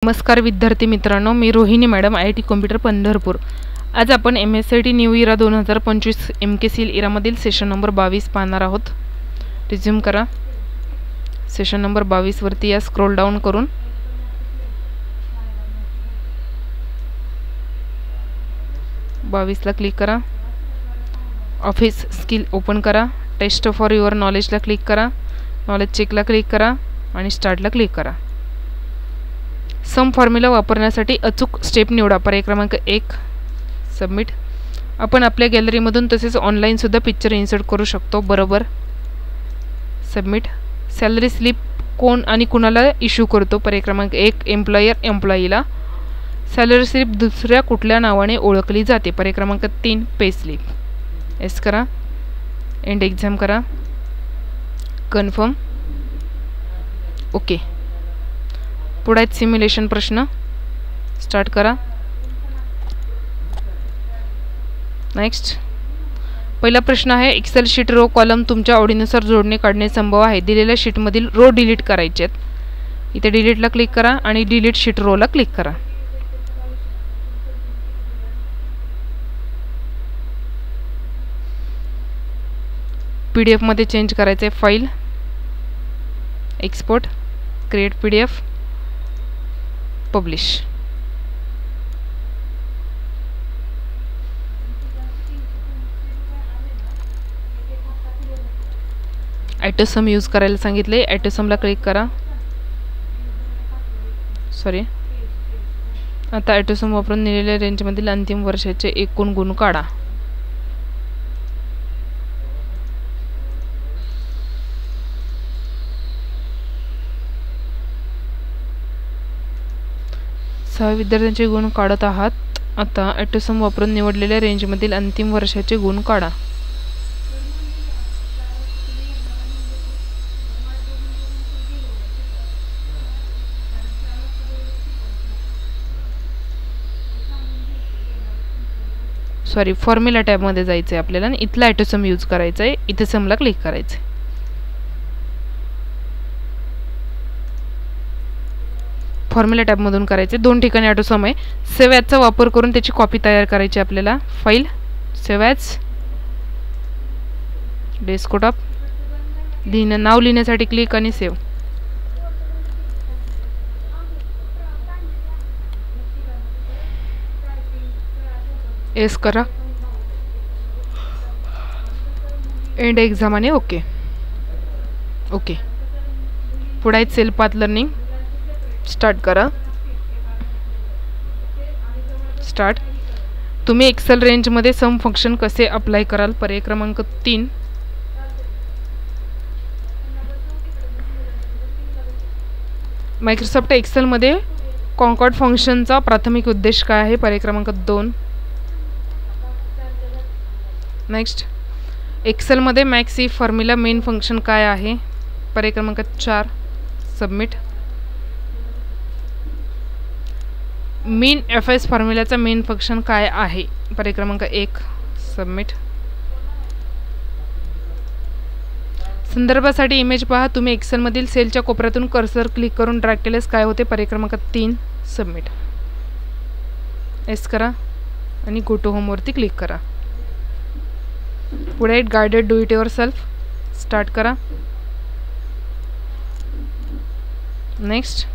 नमस्कार विद्यार्थी मित्रांनो, मी Rohini madam, IIT computer Pandharpur. आज आपण MSIT न्यू इरा 2025 MKCL इरामधील सेशन नंबर 22 पाहणार आहोत। रिझ्यूम करा। सेशन नंबर 22 वरती या स्क्रोल डाऊन करून ला क्लिक करा। ऑफिस स्किल ओपन करा। टेस्ट फॉर युअर नॉलेजला क्लिक करा। नॉलेज चेकला क्लिक करा आणि स्टार्टला क्लिक करा। सम फॉर्म्युला वापरण्यासाठी अचूक स्टेप निवडा। पर्याय क्रमांक 1 सबमिट। आपण आपल्या गॅलरीमधून तसेच ऑनलाईन सुद्धा पिक्चर इन्सर्ट करू शकतो। बरोबर सबमिट। सॅलरी स्लिप कोण आणि कुणाला इश्यू करतो? पर्याय क्रमांक 1 एम्प्लॉयर एम्प्लॉईला। सॅलरी स्लिप दुसऱ्या कुठल्या नावाने ओळखली जाते? पर्याय क्रमांक 3 पे स्लिप। एस करा। एंड एक्झाम करा। कन्फर्म। ओके। पुढे सिम्युलेशन प्रश्न स्टार्ट करा। नेक्स्ट पहिला प्रश्न आहे, एक्सेल शीट रो कॉलम तुमच्या आवडीनुसार जोडणे काढणे संभव आहे। दिलेल्या शीटमधील रो डिलीट करायचे आहेत। इथे डिलीटला क्लिक करा आणि डिलीट शीट रोला क्लिक करा। PDF मध्ये चेंज करायचे। File, export, create PDF, publish. Autosum use करायला सांगितले। ॲटोसमला क्लिक करा। सॉरी, आता ॲटोसम वापरून दिलेल्या रेंजमधील अंतिम वर्षाचे एकूण गुण काढा। सहा विद्यार्थ्यांचे गुण काढत आहात। आता ॲटोसम वापरून निवडलेल्या रेंजमधील अंतिम वर्षाचे गुण काढा। सॉरी, फॉर्म्युला टॅबमध्ये जायचं आहे आपल्याला आणि इथला ॲटोसम यूज करायचा आहे। इथे समला क्लिक करायचं आहे। फॉर्म्युला टॅबमधून करायचे। दोन ठिकाणी ॲटोसम आहे। सेव्ह ॲजचा वापर करून त्याची कॉपी तयार करायची आपल्याला। फाईल, सेव्ह ॲज, डेस्कटॉप, नाव लिहिण्यासाठी क्लिक आणि सेव्ह। एस करा। एंड एक्झाम आणि ओके। ओके। पुढे सेल पाथ लर्निंग स्टार्ट करा। स्टार्ट। तुम्ही एक्सेल रेंजमध्ये सम फंक्शन कसे अप्लाय कराल? पर्याय क्रमांक 3 मायक्रोसॉफ्ट एक्सेलमध्ये कॉन्कॉर्ड फंक्शनचा प्राथमिक उद्देश काय आहे? पर्याय क्रमांक 2 नेक्स्ट। एक्सेलमध्ये max if formula main function काय आहे? पर्याय क्रमांक 4 सबमिट। मीन FS फॉर्म्युलाचा मेन फंक्शन काय आहे? पर्याय क्रमांक 1 सबमिट। संदर्भासाठी इमेज पहा। तुम्ही एक्सेलमधील सेलच्या कोपऱ्यातून कर्सर क्लिक करून ड्रॅग केल्यास काय होते? पर्याय क्रमांक 3 सबमिट। एस करा आणि गो टू होमवरती क्लिक करा। पुढे guided do it yourself start करा। नेक्स्ट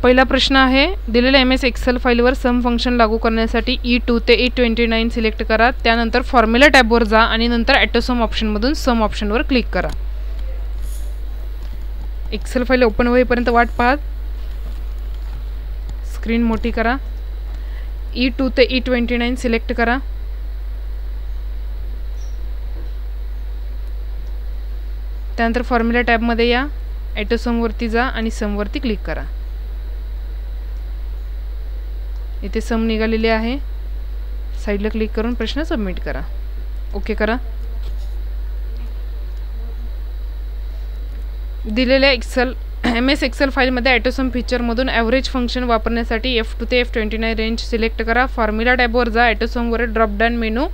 पहिला प्रश्न आहे, दिलेल्या MS एक्सेल फाईलवर सम फंक्शन लागू करण्यासाठी E2 ते E29 सिलेक्ट करा। त्यानंतर फॉर्म्युला टॅबवर जा आणि नंतर ॲटोसम ऑप्शनमधून सम ऑप्शनवर क्लिक करा। एक्सेल फाईल ओपन होईपर्यंत वाट पहा। स्क्रीन मोठी करा। E2 ते E29 सिलेक्ट करा। त्यानंतर फॉर्म्युला टॅबमध्ये या, ॲटोसमवरती जा आणि समवरती क्लिक करा। इथे सम निघालेले आहे। साईडला क्लिक करून प्रश्न सबमिट करा। ओके करा। दिलेल्या MS एक्सेल फाईलमध्ये ॲटोसम फीचरमधून ॲव्हरेज फंक्शन वापरण्यासाठी F2 ते F29 रेंज सिलेक्ट करा। फॉर्म्युला टॅबवर जा। ॲटोसमवर drop down menu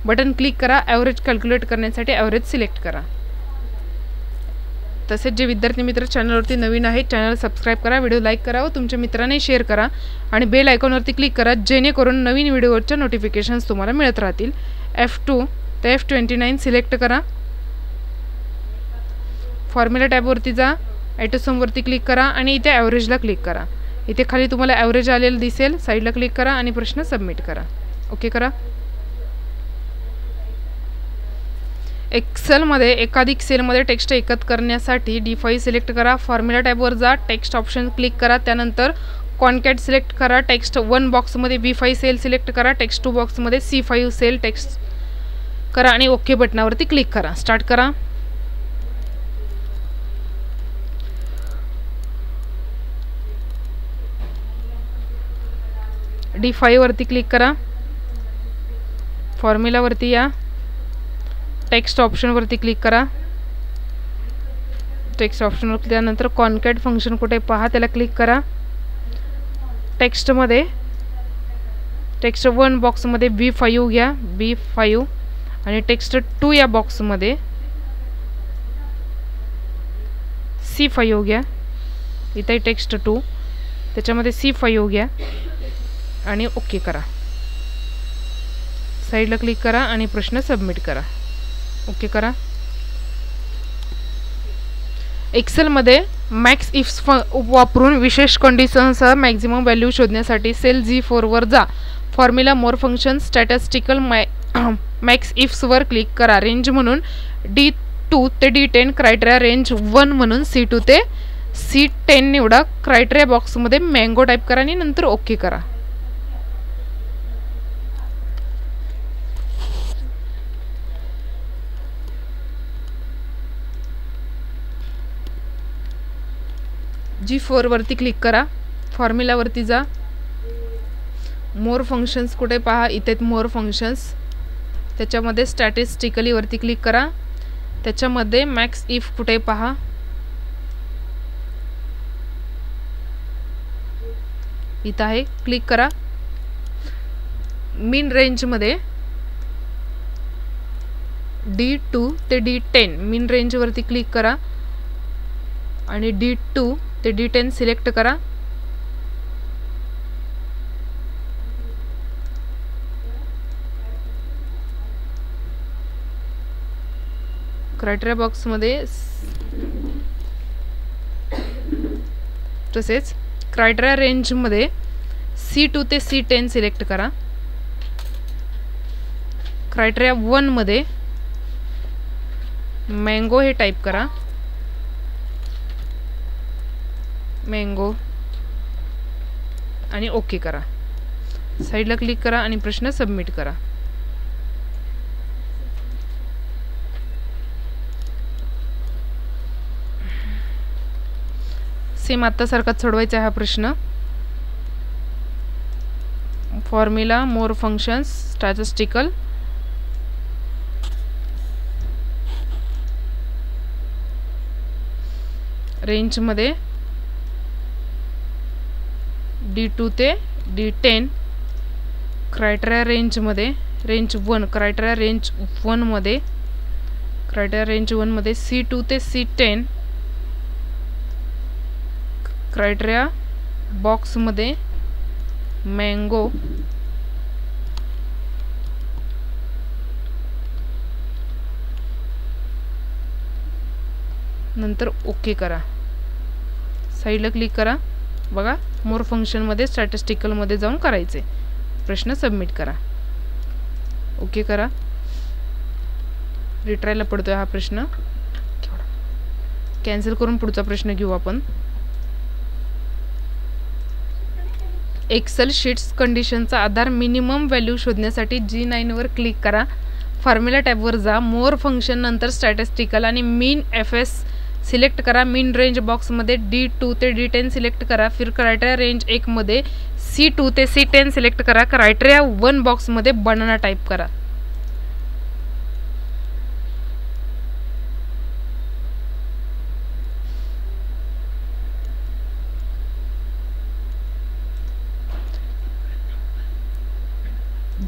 button click करा। ॲव्हरेज कॅल्क्युलेट करण्यासाठी ॲव्हरेज सिलेक्ट करा। तसेच जे विद्यार्थी मित्र चॅनलवरती नवीन आहेत चॅनल सबस्क्राईब करा, व्हिडिओ लाईक करा व तुमच्या मित्रांनी शेअर करा आणि बेल आयकॉनवरती क्लिक करा जेणेकरून नवीन व्हिडिओवरच्या नोटिफिकेशन्स तुम्हाला मिळत राहतील. F2 ते F29 सिलेक्ट करा. फॉर्म्युला टॅबवरती जा, ॲटोसमवरती क्लिक करा आणि इथे ॲव्हरेजला क्लिक करा. इथे खाली तुम्हाला ॲव्हरेज आलेलं दिसेल, साईडला क्लिक करा आणि प्रश्न सबमिट करा. ओके करा. एक्सेलमध्ये एकाधिक सेलमध्ये टेक्स्ट एकत्र करण्यासाठी D5 सिलेक्ट करा. फॉर्म्युला टॅबवर जा, टेक्स्ट ऑप्शन क्लिक करा. त्यानंतर कॉन्कॅट सिलेक्ट करा. टेक्स्ट 1 बॉक्समध्ये B5 सेल सिलेक्ट करा. टेक्स्ट 2 बॉक्समध्ये C5 सेल टेक्स्ट करा आणि ओके बटनावरती क्लिक करा. स्टार्ट करा. D5 वरती क्लिक करा. फॉर्म्युलावरती या, टेक्स्ट ऑप्शनवरती क्लिक करा. टेक्स्ट ऑप्शनवर त्यानंतर कॉन्कॅट फंक्शन कुठे पहा त्याला क्लिक करा. टेक्स्टमध्ये टेक्स्ट 1 बॉक्समध्ये B5 घ्या, B5 आणि टेक्स्ट 2 या बॉक्समध्ये C5 घ्या. इथे टेक्स्ट 2 त्याच्यामध्ये C5 घ्या आणि ओके करा. साईडला क्लिक करा आणि प्रश्न सबमिट करा. ओके करा. एक्सेलमध्ये मॅक्स इफ्स वापरून विशेष कंडिशनसह मॅक्झिमम व्हॅल्यू शोधण्यासाठी सेल G4 वर जा. फॉर्म्युला मोर फंक्शन स्टॅटिस्टिकल मॅक्स इफ्सवर क्लिक करा. रेंज म्हणून D2 ते D10, क्रायटेरिया रेंज 1 म्हणून C2 ते C10 निवडा. क्रायटेरिया बॉक्समध्ये मँगो टाईप करा आणि नंतर ओके करा. G4 वरती क्लिक करा. फॉर्म्युलावरती जा, मोर फंक्शन्स कुठे पहा, इथे मोर फंक्शन्स त्याच्यामध्ये स्टॅटिस्टिकली वरती क्लिक करा. त्याच्यामध्ये मॅक्स इफ कुठे पहा, इथं आहे, क्लिक करा. मीन रेंजमध्ये D2 ते D10 मीन रेंजवरती क्लिक करा आणि D2 ते D10 सिलेक्ट करा. क्रायटेरिया बॉक्समध्ये तसेच क्रायटेरिया रेंजमध्ये C2 ते C10 सिलेक्ट करा. क्रायटेरिया 1 मध्ये मँगो हे टाईप करा. मँगो आणि ओके करा. साईडला क्लिक करा आणि प्रश्न सबमिट करा. सेम आत्तासारखाच सोडवायचा हा प्रश्न. फॉर्म्युला मोर फंक्शन्स स्टॅटिस्टिकल रेंजमध्ये D2 ते D10, क्रायटेरिया रेंजमध्ये रेंज 1, क्रायटेरिया रेंज 1 मध्ये क्रायटेरिया रेंज 1 मध्ये C2 ते C10, क्रायटेरिया बॉक्समध्ये मँगो नंतर ओके करा. साईडला क्लिक करा. बघा मोर फंक्शनमध्ये स्टॅटिस्टिकलमध्ये जाऊन करायचे. प्रश्न सबमिट करा. ओके करा. रिट्रायला पडतोय हा प्रश्न, कॅन्सल करून पुढचा प्रश्न घेऊ आपण. एक्सेल शीट्स कंडिशनचा आधार मिनिमम व्हॅल्यू शोधण्यासाठी G9 वर क्लिक करा. फॉर्म्युला टॅबवर जा, मोर फंक्शन नंतर स्टॅटिस्टिकल आणि मीन FS सिलेक्ट करा. मीन रेंज बॉक्समध्ये D2 ते D10 सिलेक्ट करा. फिर क्रायटेरिया रेंज 1 मध्ये C2 ते C10 सिलेक्ट करा. क्रायटेरिया 1 बॉक्समध्ये बनाना टाईप करा.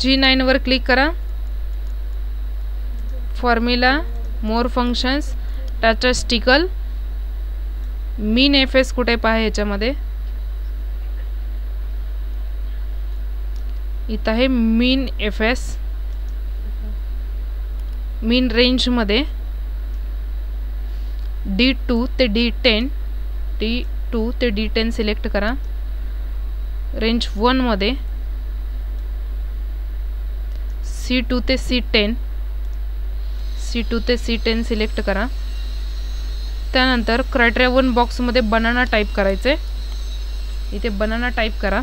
G9 वर क्लिक करा. Formula more functions statistical min F S कुठे पहा याच्यामध्ये, इथं आहे मीन एफ एस. मीन रेंजमध्ये D2 ते D10 सिलेक्ट करा. रेंज 1 मध्ये C2 ते C10 सिलेक्ट करा. त्यानंतर क्रायटेरिया 1 बॉक्समध्ये बनाना टाईप करायचे. इथे बनाना टाईप करा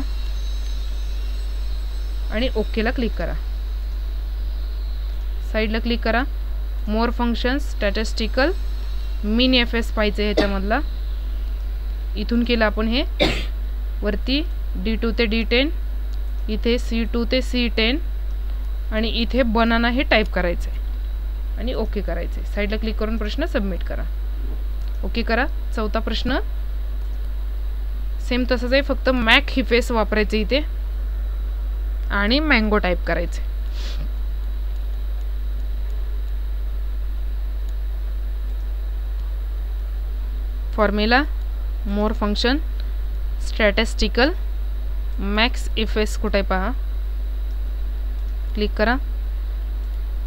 आणि ओकेला क्लिक करा. साईडला क्लिक करा. More functions statistical min F S पाहिजे ह्याच्यामधला. इथून केलं आपण हे. वरती D2 ते D10, इथे C2 ते C10 आणि इथे बनाना हे टाईप करायचं आहे आणि ओके करायचे. साईडला क्लिक करून प्रश्न सबमिट करा. ओके करा. चौथा प्रश्न सेम तसंच आहे, फक्त मॅक हिफेस वापरायचे इथे आणि मँगो टाईप करायचे. फॉर्म्युला, मोर फंक्शन, स्टॅटिस्टिकल, मॅक्स इफेस कुठे पहा, क्लिक करा.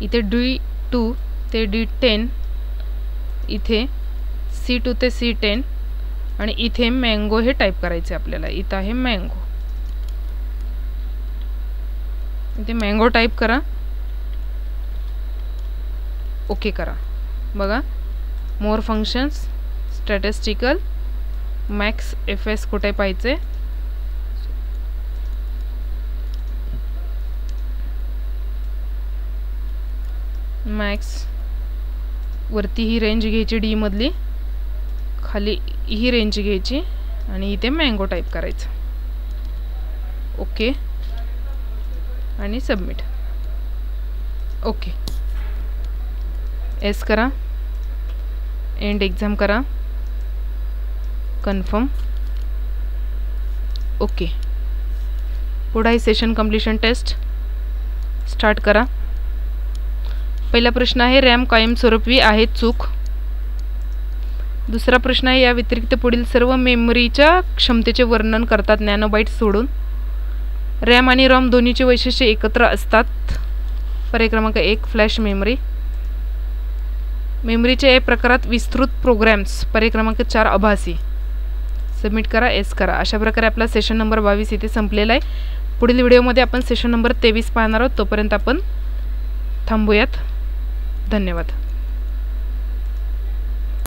इथे D2 ते D10, इथे C2 ते C10 आणि इथे मँगो हे टाईप करायचे आपल्याला. इथं आहे मँगो, इथे मँगो टाईप करा. ओके करा. बघा, more functions, statistical, max F S कुठे पाहिजे, मॅक्स वरती ही रेंज घ्यायची D मधली, खाली ही रेंज घ्यायची आणि इथे मँगो टाईप करायचं. ओके आणि सबमिट. ओके. एस करा. एंड एक्झाम करा. कन्फर्म. ओके. पुढे आहे सेशन कंप्लीशन टेस्ट. स्टार्ट करा. पहिला प्रश्न आहे रॅम कायमस्वरूपी आहे, चूक. दुसरा प्रश्न आहे या व्यतिरिक्त पुढील सर्व मेमरीच्या क्षमतेचे वर्णन करतात नॅनोबाइट सोडून. रॅम आणि रॉम दोन्हीची वैशिष्ट्ये एकत्र असतात. पर्याय क्रमांक 1 फ्लॅश मेमरी. मेमरीच्या या प्रकारात विस्तृत प्रोग्रॅम्स. पर्याय क्रमांक 4 आभासी. सबमिट करा. एस करा. अशा प्रकारे आपला सेशन नंबर 22 इथे संपलेला आहे. पुढील व्हिडिओमध्ये आपण सेशन नंबर 23 पाहणार आहोत. तोपर्यंत आपण थांबूयात. धन्यवाद.